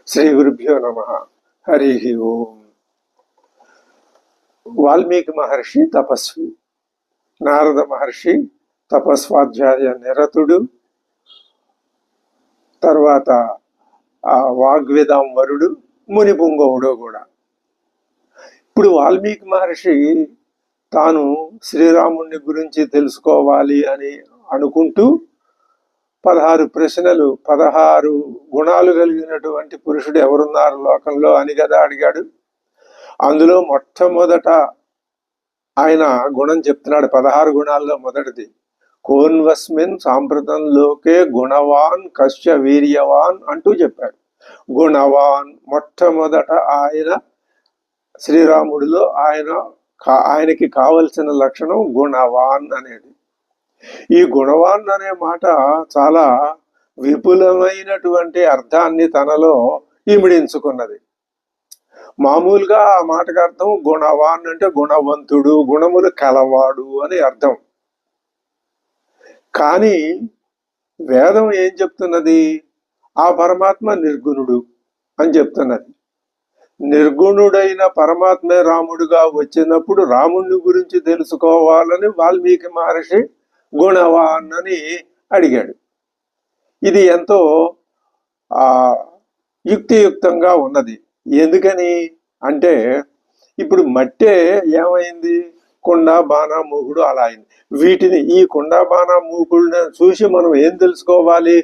శ్రీ గురుభ్యో నమ. హరి ఓం. వాల్మీకి మహర్షి తపస్వి, నారద మహర్షి తపస్వాధ్యాయ నిరతుడు, తర్వాత వాగ్వేదాంవరుడు, మునిపుంగవుడు కూడా. ఇప్పుడు వాల్మీకి మహర్షి తాను శ్రీరాముని గురించి తెలుసుకోవాలి అని అనుకుంటూ 16 ప్రశ్నలు, 16 గుణాలు కలిగినటువంటి పురుషుడు ఎవరున్నారు లోకంలో అని కదా అడిగాడు. అందులో మొట్టమొదట ఆయన గుణం చెప్తున్నాడు. 16 గుణాల్లో మొదటిది కోన్వస్మిన్ సాంప్రతంలోకే గుణవాన్ కశ్య వీర్యవాన్ అంటూ చెప్పాడు. గుణవాన్ మొట్టమొదట ఆయన శ్రీరాముడిలో ఆయనకి కావలసిన లక్షణం గుణవాన్ అనేది. ఈ గుణవాన్ అనే మాట చాలా విపులమైనటువంటి అర్థాన్ని తనలో ఇమిడించుకున్నది. మామూలుగా ఆ మాటకు అర్థం గుణవాన్ అంటే గుణవంతుడు, గుణములు కలవాడు అని అర్థం. కానీ వేదం ఏం చెప్తున్నది? ఆ పరమాత్మ నిర్గుణుడు అని చెప్తున్నది. నిర్గుణుడైన పరమాత్మే రాముడుగా వచ్చినప్పుడు రాముడి గురించి తెలుసుకోవాలని వాల్మీకి మహర్షి గుణవాన్ అని అడిగాడు. ఇది ఎంతో యుక్తియుక్తంగా ఉన్నది. ఎందుకని అంటే ఇప్పుడు మట్టే ఏమైంది, కుండ బాణ మూకుడు అలా అయింది. వీటిని ఈ కుండ బాణ మూకుడుని చూసి మనం ఏం తెలుసుకోవాలి?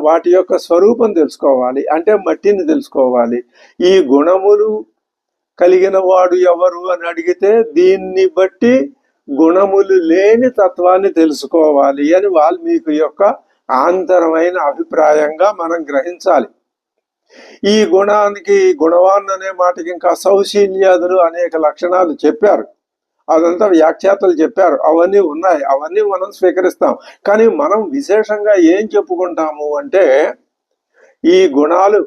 వాటి యొక్క స్వరూపం తెలుసుకోవాలి, అంటే మట్టిని తెలుసుకోవాలి. ఈ గుణములు కలిగిన వాడు ఎవరు అని అడిగితే దీన్ని బట్టి గుణములు లేని తత్వాన్ని తెలుసుకోవాలి అని వాల్మీకి యొక్క ఆంతరమైన అభిప్రాయంగా మనం గ్రహించాలి. ఈ గుణానికి గుణవాన్ అనే మాటకి ఇంకా సౌశీల్యాదులు అనేక లక్షణాలు చెప్పారు. అదంతా వ్యాఖ్యాతలు చెప్పారు. అవన్నీ ఉన్నాయి, అవన్నీ మనం స్వీకరిస్తాం. కానీ మనం విశేషంగా ఏం చెప్పుకుంటాము అంటే ఈ గుణాలు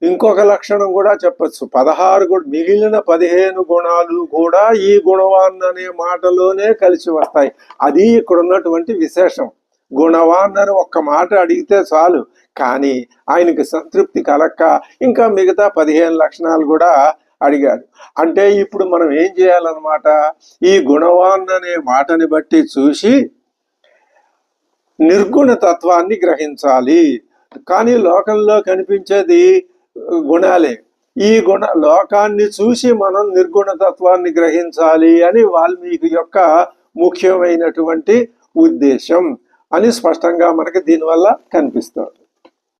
ఇంకొక లక్షణం కూడా చెప్పచ్చు. 16 మిగిలిన 15 గుణాలు కూడా ఈ గుణవాన్ అనే మాటలోనే కలిసి వస్తాయి. అది ఇక్కడ ఉన్నటువంటి విశేషం. గుణవాన్ అని ఒక్క మాట అడిగితే చాలు, కానీ ఆయనకి సంతృప్తి కలక్క ఇంకా మిగతా 15 లక్షణాలు కూడా అడిగాడు. అంటే ఇప్పుడు మనం ఏం చేయాలన్నమాట? ఈ గుణవాన్ అనే మాటని బట్టి చూసి నిర్గుణ తత్వాన్ని గ్రహించాలి. కానీ లోకంలో కనిపించేది గుణాలే. ఈ లోకాన్ని చూసి మనం నిర్గుణ తత్వాన్ని గ్రహించాలి అని వాల్మీకి యొక్క ముఖ్యమైనటువంటి ఉద్దేశం అని స్పష్టంగా మనకి దీనివల్ల కనిపిస్తుంది.